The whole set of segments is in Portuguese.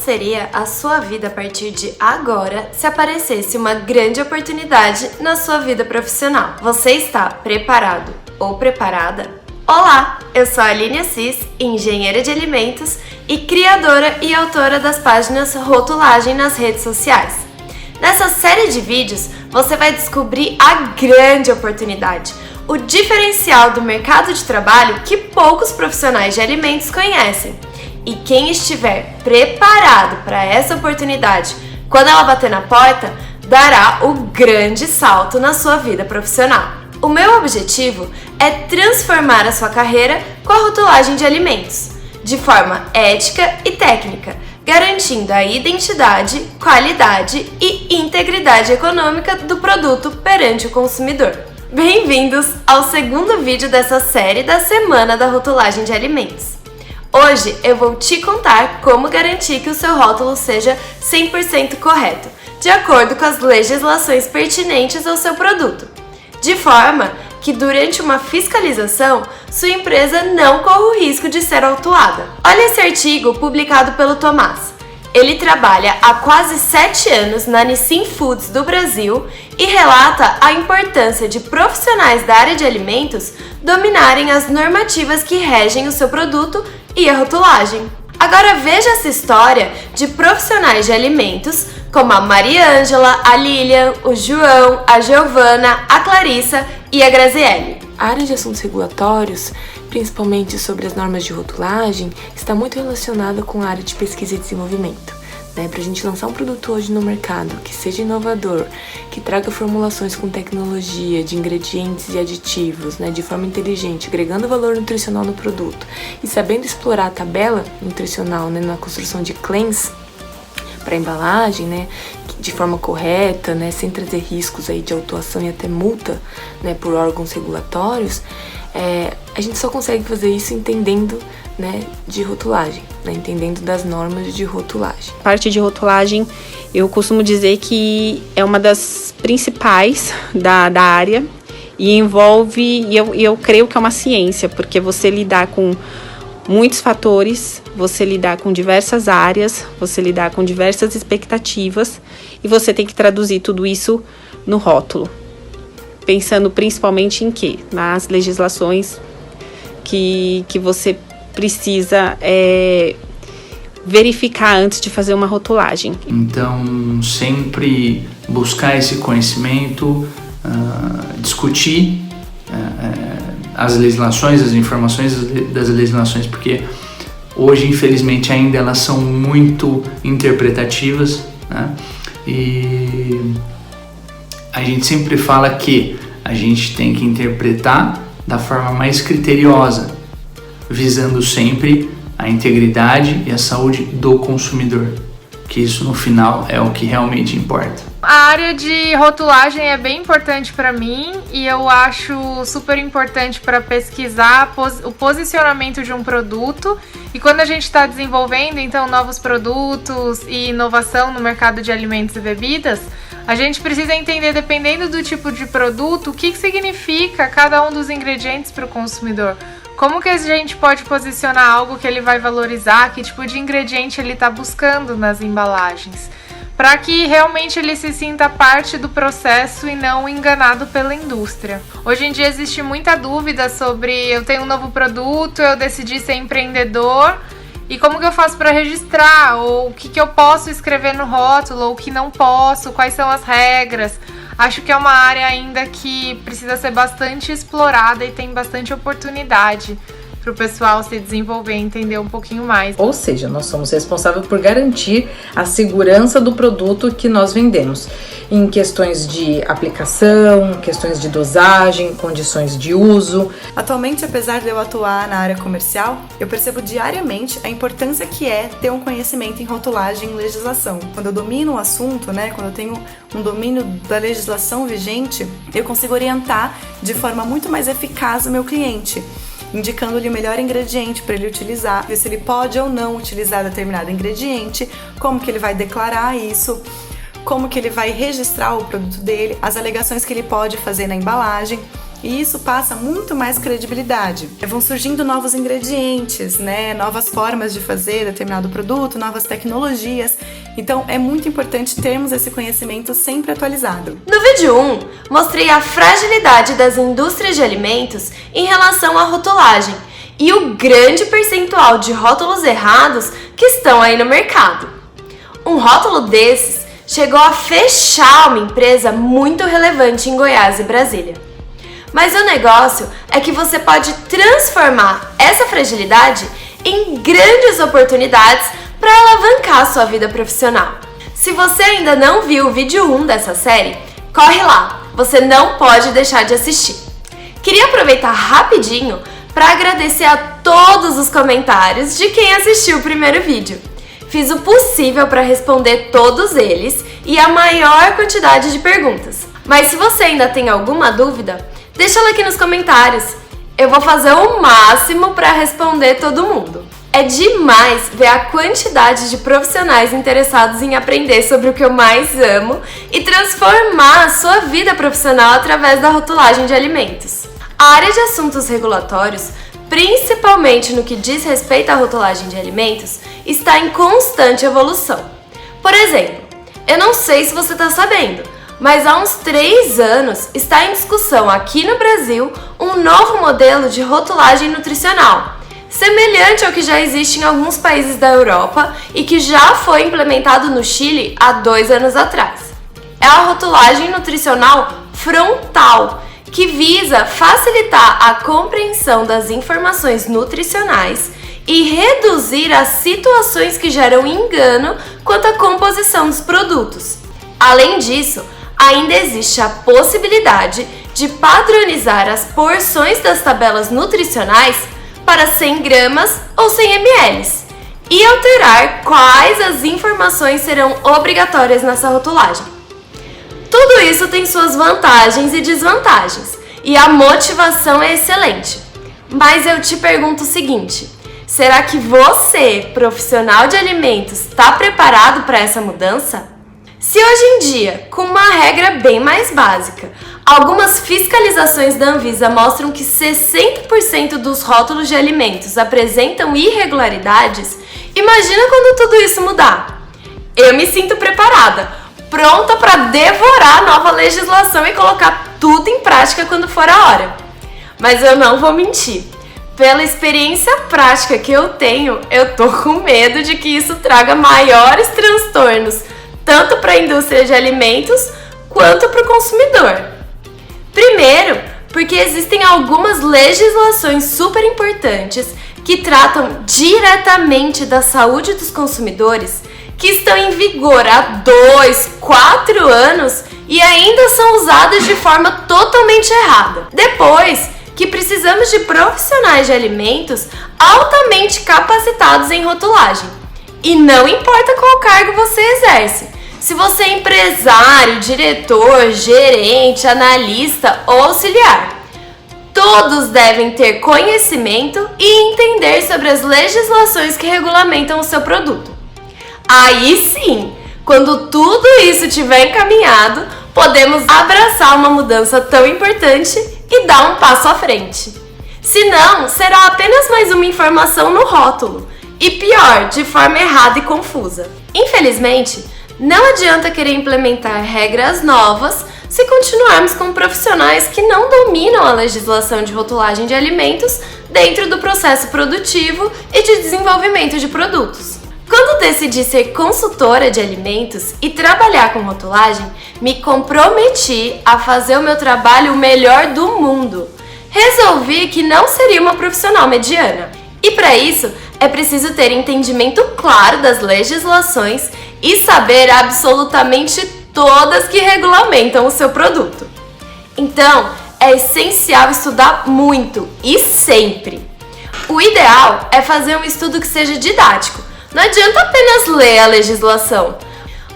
Seria a sua vida a partir de agora se aparecesse uma grande oportunidade na sua vida profissional? Você está preparado ou preparada? Olá, eu sou a Aline Assis, engenheira de alimentos e criadora e autora das páginas Rotulagem nas redes sociais. Nessa série de vídeos, você vai descobrir a grande oportunidade, o diferencial do mercado de trabalho que poucos profissionais de alimentos conhecem. E quem estiver preparado para essa oportunidade, quando ela bater na porta, dará o grande salto na sua vida profissional. O meu objetivo é transformar a sua carreira com a rotulagem de alimentos, de forma ética e técnica, garantindo a identidade, qualidade e integridade econômica do produto perante o consumidor. Bem-vindos ao segundo vídeo dessa série da Semana da Rotulagem de Alimentos. Hoje eu vou te contar como garantir que o seu rótulo seja 100% correto, de acordo com as legislações pertinentes ao seu produto, de forma que durante uma fiscalização sua empresa não corra o risco de ser autuada. Olha esse artigo publicado pelo Tomás. Ele trabalha há quase 7 anos na Nissin Foods do Brasil e relata a importância de profissionais da área de alimentos dominarem as normativas que regem o seu produto e a rotulagem. Agora veja essa história de profissionais de alimentos como a Maria Ângela, a Lilian, o João, a Giovana, a Clarissa e a Graziele. A área de assuntos regulatórios, principalmente sobre as normas de rotulagem, está muito relacionada com a área de pesquisa e desenvolvimento. Para a gente lançar um produto hoje no mercado que seja inovador, que traga formulações com tecnologia, de ingredientes e aditivos, de forma inteligente, agregando valor nutricional no produto e sabendo explorar a tabela nutricional na construção de claims para embalagem, de forma correta, sem trazer riscos aí de autuação e até multa por órgãos regulatórios, a gente só consegue fazer isso entendendo de rotulagem, entendendo das normas de rotulagem. A parte de rotulagem, eu costumo dizer que é uma das principais da área e envolve, e eu creio que é uma ciência, porque você lidar com muitos fatores, você lidar com diversas áreas, você lidar com diversas expectativas e você tem que traduzir tudo isso no rótulo. Pensando principalmente em quê? Nas legislações que você precisa verificar antes de fazer uma rotulagem. Então, sempre buscar esse conhecimento, discutir as legislações, as informações das legislações, porque hoje, infelizmente, ainda elas são muito interpretativas, E a gente sempre fala que a gente tem que interpretar da forma mais criteriosa, visando sempre a integridade e a saúde do consumidor, que isso no final é o que realmente importa. A área de rotulagem é bem importante para mim e eu acho super importante para pesquisar o posicionamento de um produto. E quando a gente está desenvolvendo então novos produtos e inovação no mercado de alimentos e bebidas, a gente precisa entender, dependendo do tipo de produto, o que significa cada um dos ingredientes para o consumidor. Como que a gente pode posicionar algo que ele vai valorizar, que tipo de ingrediente ele está buscando nas embalagens, para que realmente ele se sinta parte do processo e não enganado pela indústria. Hoje em dia existe muita dúvida sobre eu tenho um novo produto, eu decidi ser empreendedor, e como que eu faço para registrar, ou o que eu posso escrever no rótulo, ou o que não posso, quais são as regras. Acho que é uma área ainda que precisa ser bastante explorada e tem bastante oportunidade para o pessoal se desenvolver e entender um pouquinho mais. Ou seja, nós somos responsáveis por garantir a segurança do produto que nós vendemos, em questões de aplicação, questões de dosagem, condições de uso. Atualmente, apesar de eu atuar na área comercial, eu percebo diariamente a importância que é ter um conhecimento em rotulagem e legislação. Quando eu domino o assunto, quando eu tenho um domínio da legislação vigente, eu consigo orientar de forma muito mais eficaz o meu cliente, indicando-lhe o melhor ingrediente para ele utilizar, ver se ele pode ou não utilizar determinado ingrediente, como que ele vai declarar isso, como que ele vai registrar o produto dele, as alegações que ele pode fazer na embalagem. E isso passa muito mais credibilidade. Vão surgindo novos ingredientes, novas formas de fazer determinado produto, novas tecnologias. Então é muito importante termos esse conhecimento sempre atualizado. No vídeo 1, mostrei a fragilidade das indústrias de alimentos em relação à rotulagem e o grande percentual de rótulos errados que estão aí no mercado. Um rótulo desses chegou a fechar uma empresa muito relevante em Goiás e Brasília. Mas o negócio é que você pode transformar essa fragilidade em grandes oportunidades para alavancar a sua vida profissional. Se você ainda não viu o vídeo 1 dessa série, corre lá, você não pode deixar de assistir. Queria aproveitar rapidinho para agradecer a todos os comentários de quem assistiu o primeiro vídeo. Fiz o possível para responder todos eles e a maior quantidade de perguntas. Mas se você ainda tem alguma dúvida, deixa ela aqui nos comentários. Eu vou fazer o máximo para responder todo mundo. É demais ver a quantidade de profissionais interessados em aprender sobre o que eu mais amo e transformar a sua vida profissional através da rotulagem de alimentos. A área de assuntos regulatórios, principalmente no que diz respeito à rotulagem de alimentos, está em constante evolução. Por exemplo, eu não sei se você está sabendo, mas há uns 3 anos está em discussão aqui no Brasil um novo modelo de rotulagem nutricional, semelhante ao que já existe em alguns países da Europa e que já foi implementado no Chile há 2 anos atrás. É a rotulagem nutricional frontal, que visa facilitar a compreensão das informações nutricionais e reduzir as situações que geram engano quanto à composição dos produtos. Além disso, ainda existe a possibilidade de padronizar as porções das tabelas nutricionais para 100 gramas ou 100 ml e alterar quais as informações serão obrigatórias nessa rotulagem. Tudo isso tem suas vantagens e desvantagens, e a motivação é excelente. Mas eu te pergunto o seguinte: será que você, profissional de alimentos, está preparado para essa mudança? Se hoje em dia, com uma regra bem mais básica, algumas fiscalizações da Anvisa mostram que 60% dos rótulos de alimentos apresentam irregularidades, imagina quando tudo isso mudar. Eu me sinto preparada, pronta para devorar a nova legislação e colocar tudo em prática quando for a hora. Mas eu não vou mentir. Pela experiência prática que eu tenho, eu tô com medo de que isso traga maiores transtornos, tanto para a indústria de alimentos quanto para o consumidor. Primeiro, porque existem algumas legislações super importantes que tratam diretamente da saúde dos consumidores, que estão em vigor há 2, 4 anos e ainda são usadas de forma totalmente errada. Depois, que precisamos de profissionais de alimentos altamente capacitados em rotulagem. E não importa qual cargo você exerce. Se você é empresário, diretor, gerente, analista ou auxiliar, todos devem ter conhecimento e entender sobre as legislações que regulamentam o seu produto. Aí sim, quando tudo isso estiver encaminhado, podemos abraçar uma mudança tão importante e dar um passo à frente. Se não, será apenas mais uma informação no rótulo, e pior, de forma errada e confusa. Infelizmente, não adianta querer implementar regras novas se continuarmos com profissionais que não dominam a legislação de rotulagem de alimentos dentro do processo produtivo e de desenvolvimento de produtos. Quando decidi ser consultora de alimentos e trabalhar com rotulagem, me comprometi a fazer o meu trabalho o melhor do mundo, resolvi que não seria uma profissional mediana. E para isso, é preciso ter entendimento claro das legislações e saber absolutamente todas que regulamentam o seu produto. Então, é essencial estudar muito e sempre. O ideal é fazer um estudo que seja didático. Não adianta apenas ler a legislação.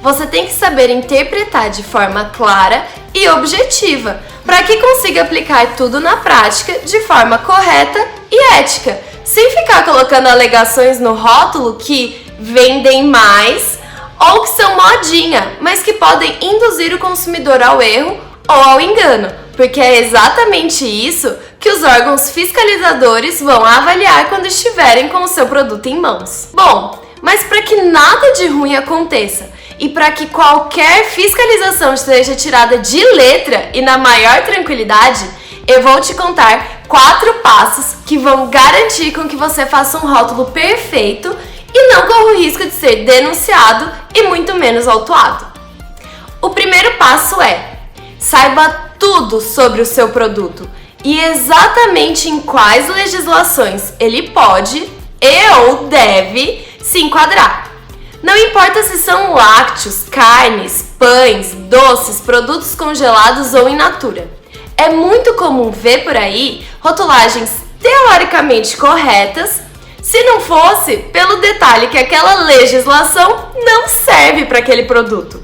Você tem que saber interpretar de forma clara e objetiva, para que consiga aplicar tudo na prática de forma correta e ética, sem ficar colocando alegações no rótulo que vendem mais ou que são modinha, mas que podem induzir o consumidor ao erro ou ao engano, porque é exatamente isso que os órgãos fiscalizadores vão avaliar quando estiverem com o seu produto em mãos. Bom, mas para que nada de ruim aconteça e para que qualquer fiscalização seja tirada de letra e na maior tranquilidade, eu vou te contar 4 passos que vão garantir com que você faça um rótulo perfeito e não corra o risco de ser denunciado e muito menos autuado. O primeiro passo é: saiba tudo sobre o seu produto e exatamente em quais legislações ele pode e ou deve se enquadrar. Não importa se são lácteos, carnes, pães, doces, produtos congelados ou in natura. É muito comum ver por aí rotulagens teoricamente corretas, se não fosse pelo detalhe que aquela legislação não serve para aquele produto.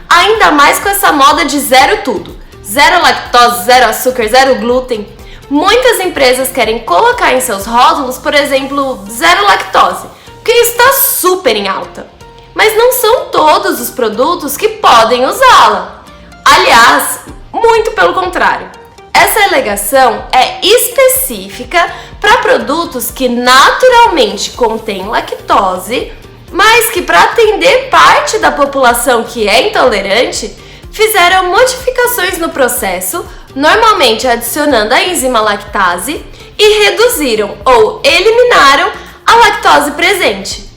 Ainda mais com essa moda de zero tudo. Zero lactose, zero açúcar, zero glúten. Muitas empresas querem colocar em seus rótulos, por exemplo, zero lactose, porque está super em alta. Mas não são todos os produtos que podem usá-la. Aliás, muito pelo contrário. Essa alegação é específica para produtos que naturalmente contêm lactose, mas que, para atender parte da população que é intolerante, fizeram modificações no processo, normalmente adicionando a enzima lactase, e reduziram ou eliminaram a lactose presente.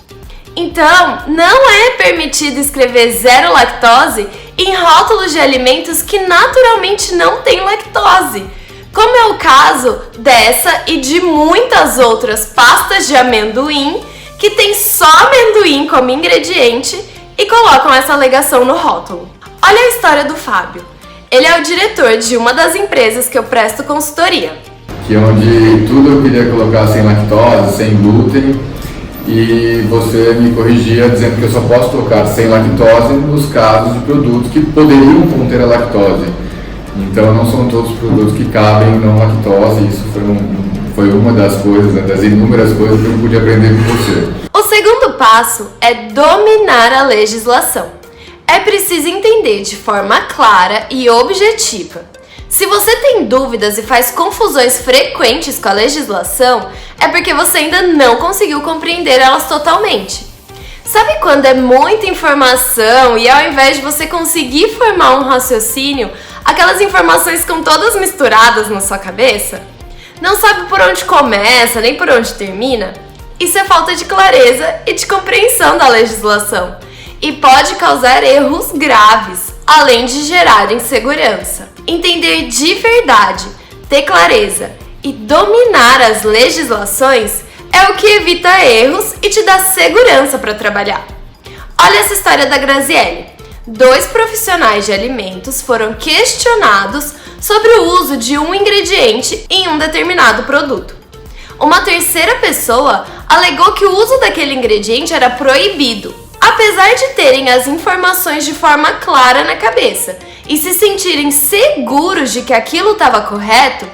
Então, não é permitido escrever zero lactose em rótulos de alimentos que naturalmente não têm lactose, como é o caso dessa e de muitas outras pastas de amendoim que tem só amendoim como ingrediente e colocam essa alegação no rótulo. Olha a história do Fábio. Ele é o diretor de uma das empresas que eu presto consultoria. Que onde tudo eu queria colocar sem lactose, sem glúten, e você me corrigia dizendo que eu só posso colocar sem lactose nos casos de produtos que poderiam conter a lactose. Então não são todos os produtos que cabem não lactose. Isso foi uma das coisas, né, das inúmeras coisas que eu pude aprender com você. O segundo passo é dominar a legislação. É preciso entender de forma clara e objetiva. Se você tem dúvidas e faz confusões frequentes com a legislação, é porque você ainda não conseguiu compreender elas totalmente. Sabe quando é muita informação e ao invés de você conseguir formar um raciocínio, aquelas informações ficam todas misturadas na sua cabeça? Não sabe por onde começa, nem por onde termina? Isso é falta de clareza e de compreensão da legislação. E pode causar erros graves, além de gerar insegurança. Entender de verdade, ter clareza e dominar as legislações é o que evita erros e te dá segurança para trabalhar. Olha essa história da Graziele. 2 profissionais de alimentos foram questionados sobre o uso de um ingrediente em um determinado produto. Uma terceira pessoa alegou que o uso daquele ingrediente era proibido, apesar de terem as informações de forma clara na cabeça e se sentirem seguros de que aquilo estava correto.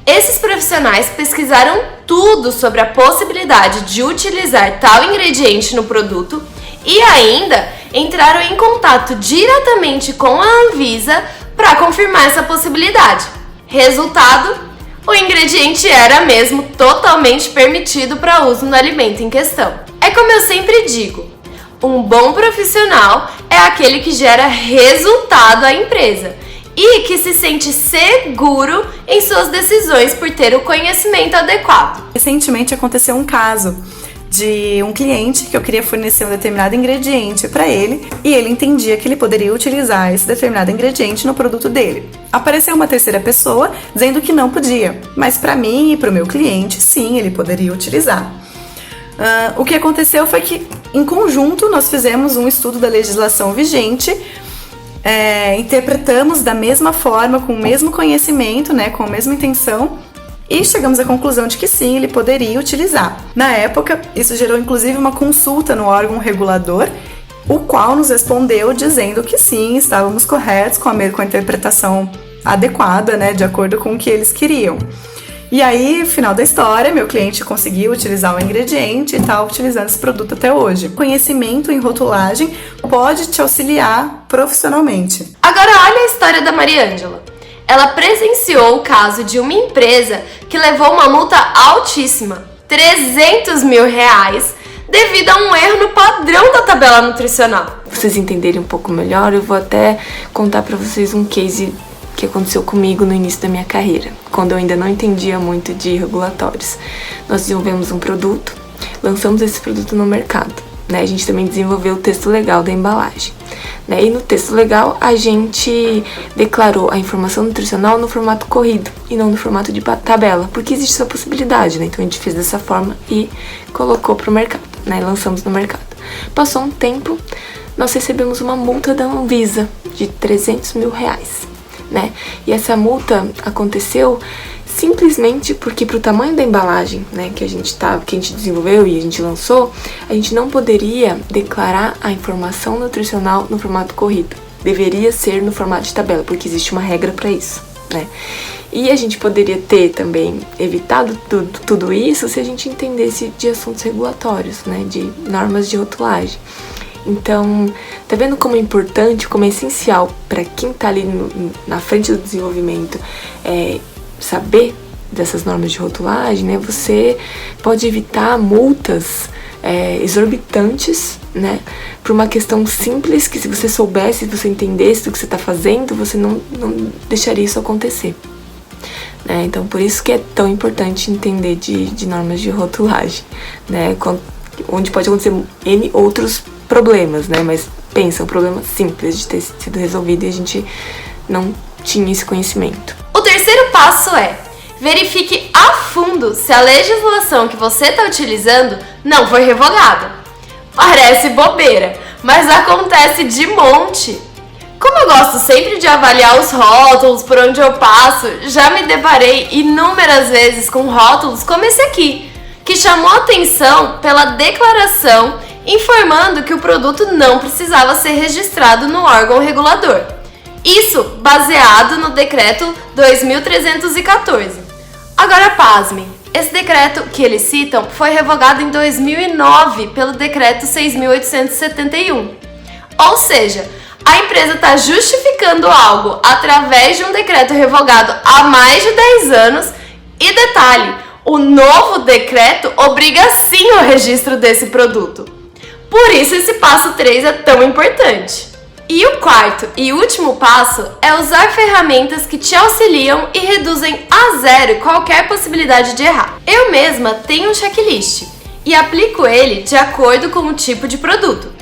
Esses profissionais pesquisaram tudo sobre a possibilidade de utilizar tal ingrediente no produto e ainda entraram em contato diretamente com a Anvisa para confirmar essa possibilidade. Resultado: o ingrediente era mesmo totalmente permitido para uso no alimento em questão. É como eu sempre digo, um bom profissional é aquele que gera resultado à empresa e que se sente seguro em suas decisões por ter o conhecimento adequado. Recentemente aconteceu um caso de um cliente que eu queria fornecer um determinado ingrediente para ele e ele entendia que ele poderia utilizar esse determinado ingrediente no produto dele. Apareceu uma terceira pessoa dizendo que não podia, mas para mim e para o meu cliente, sim, ele poderia utilizar. O que aconteceu foi que, em conjunto, nós fizemos um estudo da legislação vigente, interpretamos da mesma forma, com o mesmo conhecimento, né, com a mesma intenção, e chegamos à conclusão de que sim, ele poderia utilizar. Na época, isso gerou inclusive uma consulta no órgão regulador, o qual nos respondeu dizendo que sim, estávamos corretos com a interpretação adequada, né, de acordo com o que eles queriam. E aí, final da história, meu cliente conseguiu utilizar o ingrediente e está utilizando esse produto até hoje. Conhecimento em rotulagem pode te auxiliar profissionalmente. Agora olha a história da Mariângela. Ela presenciou o caso de uma empresa que levou uma multa altíssima, R$300 mil, devido a um erro no padrão da tabela nutricional. Pra vocês entenderem um pouco melhor, eu vou até contar pra vocês um case que aconteceu comigo no início da minha carreira, quando eu ainda não entendia muito de regulatórios. Nós desenvolvemos um produto, lançamos esse produto no mercado, né? A gente também desenvolveu o texto legal da embalagem, né? E no texto legal a gente declarou a informação nutricional no formato corrido e não no formato de tabela, porque existe essa possibilidade, né? Então a gente fez dessa forma e colocou pro mercado, né? Lançamos no mercado. Passou um tempo, nós recebemos uma multa da Anvisa de R$300 mil. Né? E essa multa aconteceu simplesmente porque, para o tamanho da embalagem, né, que a gente desenvolveu e a gente lançou, a gente não poderia declarar a informação nutricional no formato corrido. Deveria ser no formato de tabela, porque existe uma regra para isso, né? E a gente poderia ter também evitado tudo isso se a gente entendesse de assuntos regulatórios, né, de normas de rotulagem. Então, tá vendo como é importante, como é essencial para quem tá ali na frente do desenvolvimento saber dessas normas de rotulagem, né? Você pode evitar multas exorbitantes, né? Por uma questão simples que, se você soubesse, se você entendesse do que você tá fazendo, você não deixaria isso acontecer. Então, por isso que é tão importante entender de normas de rotulagem, né? Onde pode acontecer N outros problemas, né? Mas pensa, um problema simples de ter sido resolvido e a gente não tinha esse conhecimento. O terceiro passo é: verifique a fundo se a legislação que você está utilizando não foi revogada. Parece bobeira, mas acontece de monte. Como eu gosto sempre de avaliar os rótulos por onde eu passo, já me deparei inúmeras vezes com rótulos como esse aqui, que chamou atenção pela declaração informando que o produto não precisava ser registrado no órgão regulador. Isso baseado no decreto 2314. Agora pasmem, esse decreto que eles citam foi revogado em 2009 pelo decreto 6.871. Ou seja, a empresa está justificando algo através de um decreto revogado há mais de 10 anos e, detalhe, o novo decreto obriga sim o registro desse produto. Por isso esse passo 3 é tão importante. E o quarto e último passo é usar ferramentas que te auxiliam e reduzem a zero qualquer possibilidade de errar. Eu mesma tenho um checklist e aplico ele de acordo com o tipo de produto.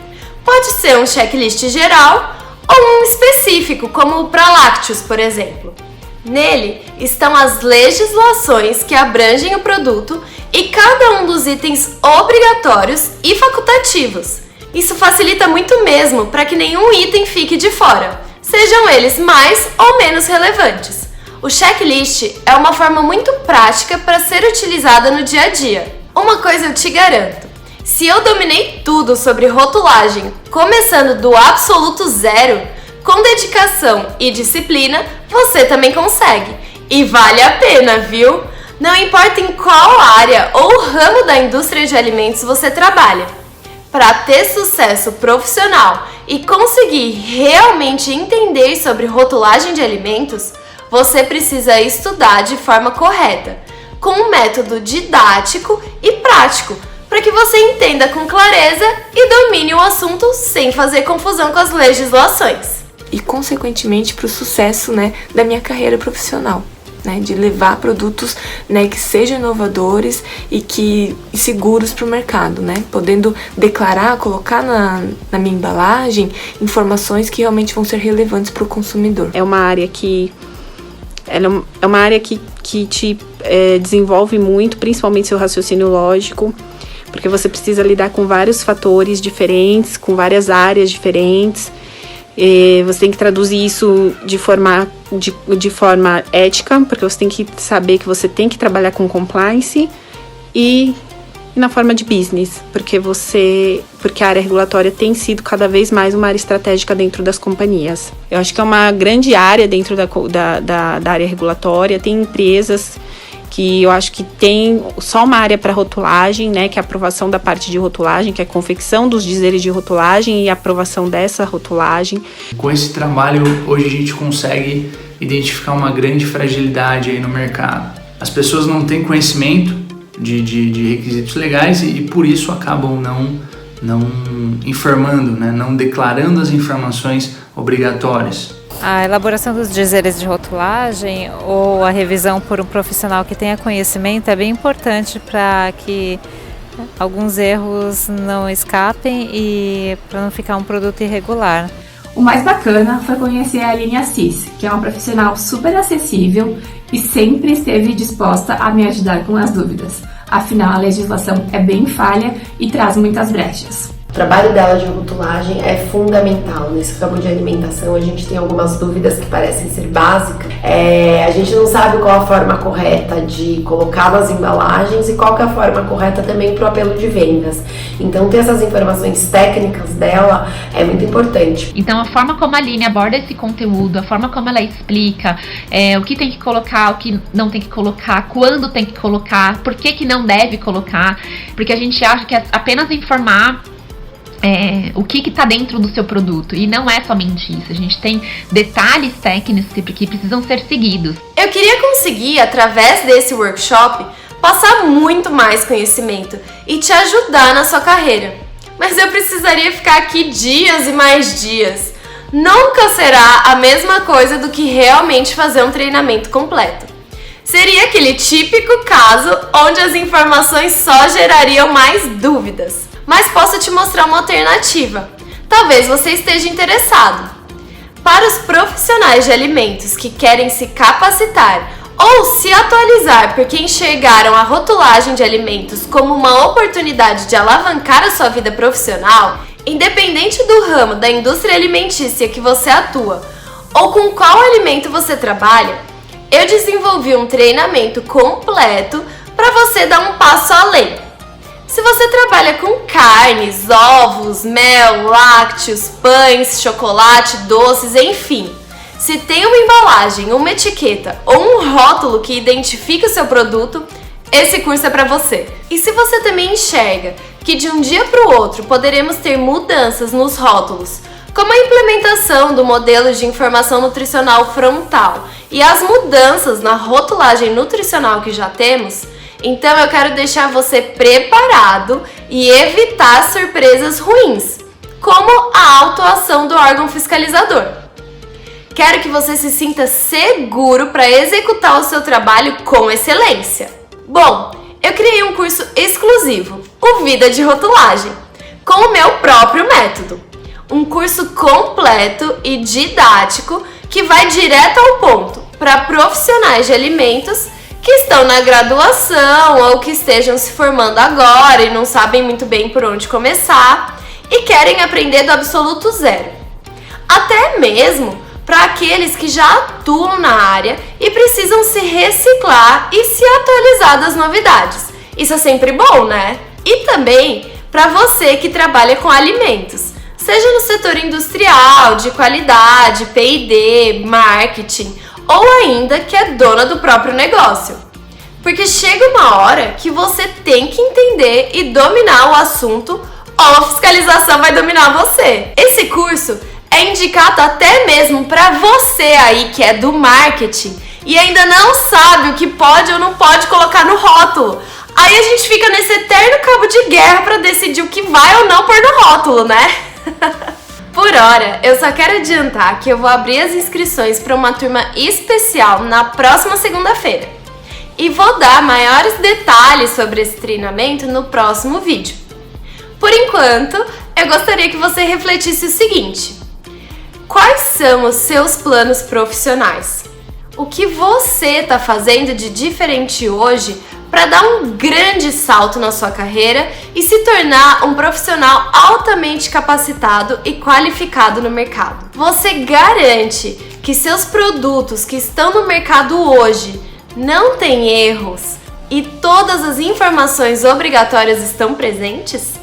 Pode ser um checklist geral ou um específico, como o para lácteos, por exemplo. Nele estão as legislações que abrangem o produto e cada um dos itens obrigatórios e facultativos. Isso facilita muito mesmo para que nenhum item fique de fora, sejam eles mais ou menos relevantes. O checklist é uma forma muito prática para ser utilizada no dia a dia. Uma coisa eu te garanto: se eu dominei tudo sobre rotulagem, começando do absoluto zero, com dedicação e disciplina, você também consegue. E vale a pena, viu? Não importa em qual área ou ramo da indústria de alimentos você trabalha. Para ter sucesso profissional e conseguir realmente entender sobre rotulagem de alimentos, você precisa estudar de forma correta, com um método didático e prático, para que você entenda com clareza e domine o assunto sem fazer confusão com as legislações. E, consequentemente, para o sucesso, né, da minha carreira profissional. né, de levar produtos, né, que sejam inovadores e seguros para o mercado, né, podendo declarar, colocar na minha embalagem informações que realmente vão ser relevantes para o consumidor. É uma área que te desenvolve muito, principalmente seu raciocínio lógico, porque você precisa lidar com vários fatores diferentes, com várias áreas diferentes. Você tem que traduzir isso de forma ética, porque você tem que saber que você tem que trabalhar com compliance e na forma de business, porque a área regulatória tem sido cada vez mais uma área estratégica dentro das companhias. Eu acho que é uma grande área dentro da área regulatória. Tem empresas que eu acho que tem só uma área para rotulagem, né, que é a aprovação da parte de rotulagem, que é a confecção dos dizeres de rotulagem e a aprovação dessa rotulagem. Com esse trabalho, hoje a gente consegue identificar uma grande fragilidade aí no mercado. As pessoas não têm conhecimento de requisitos legais e por isso acabam não informando, né, não declarando as informações obrigatórias. A elaboração dos dizeres de rotulagem ou a revisão por um profissional que tenha conhecimento é bem importante para que alguns erros não escapem e para não ficar um produto irregular. O mais bacana foi conhecer a Aline Assis, que é uma profissional super acessível e sempre esteve disposta a me ajudar com as dúvidas. Afinal, a legislação é bem falha e traz muitas brechas. O trabalho dela de rotulagem é fundamental. Nesse campo de alimentação a gente tem algumas dúvidas que parecem ser básicas. A gente não sabe qual a forma correta de colocar nas embalagens e qual que é a forma correta também para o apelo de vendas. Então ter essas informações técnicas dela é muito importante. Então a forma como a Aline aborda esse conteúdo, a forma como ela explica o que tem que colocar, o que não tem que colocar, quando tem que colocar, por que não deve colocar, porque a gente acha que é apenas informar o que está dentro do seu produto, e não é somente isso. A gente tem detalhes técnicos que precisam ser seguidos. Eu queria conseguir, através desse workshop, passar muito mais conhecimento e te ajudar na sua carreira, mas eu precisaria ficar aqui dias e mais dias. Nunca será a mesma coisa do que realmente fazer um treinamento completo. Seria aquele típico caso onde as informações só gerariam mais dúvidas. Mas posso te mostrar uma alternativa. Talvez você esteja interessado. Para os profissionais de alimentos que querem se capacitar ou se atualizar porque enxergaram a rotulagem de alimentos como uma oportunidade de alavancar a sua vida profissional, independente do ramo da indústria alimentícia que você atua ou com qual alimento você trabalha, eu desenvolvi um treinamento completo para você dar um passo além. Se você trabalha com carnes, ovos, mel, lácteos, pães, chocolate, doces, enfim, se tem uma embalagem, uma etiqueta ou um rótulo que identifica o seu produto, esse curso é para você. E se você também enxerga que de um dia para o outro poderemos ter mudanças nos rótulos, como a implementação do modelo de informação nutricional frontal e as mudanças na rotulagem nutricional que já temos, então eu quero deixar você preparado e evitar surpresas ruins, como a autuação do órgão fiscalizador. Quero que você se sinta seguro para executar o seu trabalho com excelência. Bom, eu criei um curso exclusivo, o Vida de Rotulagem, com o meu próprio método. Um curso completo e didático que vai direto ao ponto para profissionais de alimentos que estão na graduação ou que estejam se formando agora e não sabem muito bem por onde começar e querem aprender do absoluto zero. Até mesmo para aqueles que já atuam na área e precisam se reciclar e se atualizar das novidades. Isso é sempre bom, né? E também para você que trabalha com alimentos, seja no setor industrial, de qualidade, P&D, marketing, ou ainda que é dona do próprio negócio. Porque chega uma hora que você tem que entender e dominar o assunto ou a fiscalização vai dominar você. Esse curso é indicado até mesmo para você aí que é do marketing e ainda não sabe o que pode ou não pode colocar no rótulo. Aí a gente fica nesse eterno cabo de guerra para decidir o que vai ou não pôr no rótulo, né? Por hora, eu só quero adiantar que eu vou abrir as inscrições para uma turma especial na próxima segunda-feira. E vou dar maiores detalhes sobre esse treinamento no próximo vídeo. Por enquanto, eu gostaria que você refletisse o seguinte: quais são os seus planos profissionais? O que você está fazendo de diferente hoje para dar um grande salto na sua carreira e se tornar um profissional altamente capacitado e qualificado no mercado? Você garante que seus produtos que estão no mercado hoje não têm erros e todas as informações obrigatórias estão presentes?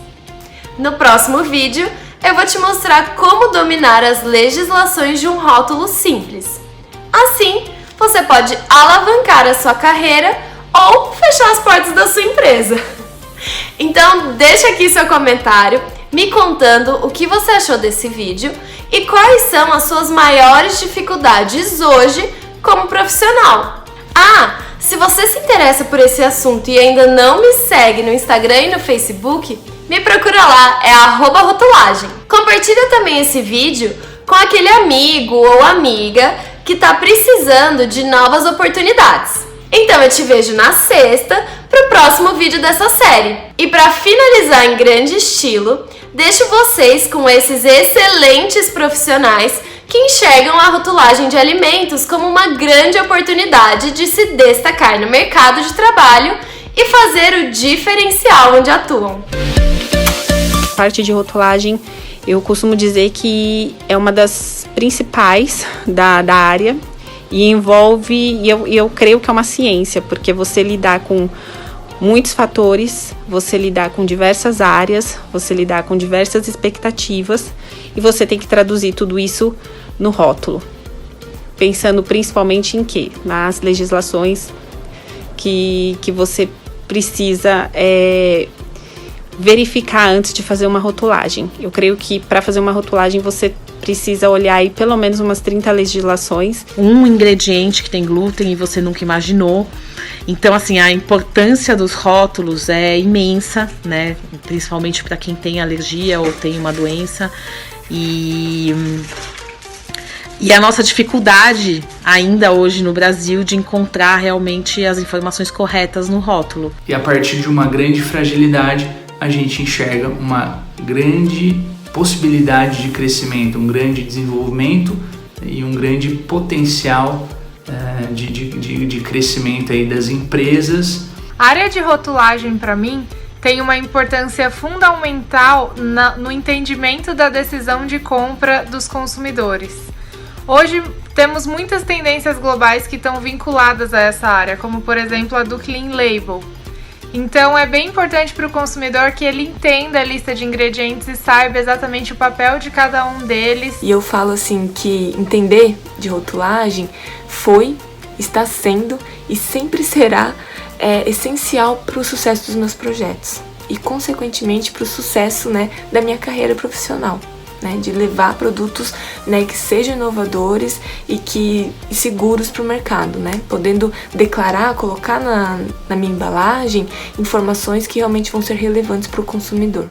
No próximo vídeo, eu vou te mostrar como dominar as legislações de um rótulo simples. Assim, você pode alavancar a sua carreira ou fechar as portas da sua empresa. Então, deixa aqui seu comentário me contando o que você achou desse vídeo e quais são as suas maiores dificuldades hoje como profissional. Ah, se você se interessa por esse assunto e ainda não me segue no Instagram e no Facebook, me procura lá, é @rotulagem. Compartilha também esse vídeo com aquele amigo ou amiga que está precisando de novas oportunidades. Então eu te vejo na sexta para o próximo vídeo dessa série. E para finalizar em grande estilo, deixo vocês com esses excelentes profissionais que enxergam a rotulagem de alimentos como uma grande oportunidade de se destacar no mercado de trabalho e fazer o diferencial onde atuam. A parte de rotulagem, eu costumo dizer que é uma das principais da área e envolve, e eu creio que é uma ciência, porque você lidar com muitos fatores, você lidar com diversas áreas, você lidar com diversas expectativas e você tem que traduzir tudo isso no rótulo, pensando principalmente em quê? Nas legislações que você precisa verificar antes de fazer uma rotulagem. Eu creio que para fazer uma rotulagem você precisa olhar aí pelo menos umas 30 legislações. Um ingrediente que tem glúten e você nunca imaginou. Então, assim, a importância dos rótulos é imensa, né? Principalmente para quem tem alergia ou tem uma doença. E a nossa dificuldade ainda hoje no Brasil de encontrar realmente as informações corretas no rótulo. E a partir de uma grande fragilidade, a gente enxerga uma grande possibilidade de crescimento, um grande desenvolvimento e um grande potencial de crescimento aí das empresas. A área de rotulagem, para mim, tem uma importância fundamental no entendimento da decisão de compra dos consumidores. Hoje temos muitas tendências globais que estão vinculadas a essa área, como por exemplo a do Clean Label. Então é bem importante para o consumidor que ele entenda a lista de ingredientes e saiba exatamente o papel de cada um deles. E eu falo assim que entender de rotulagem foi, está sendo e sempre será essencial para o sucesso dos meus projetos e consequentemente para o sucesso, né, da minha carreira profissional. Né, de levar produtos, né, que sejam inovadores e seguros para o mercado, né, podendo declarar, colocar na minha embalagem informações que realmente vão ser relevantes para o consumidor.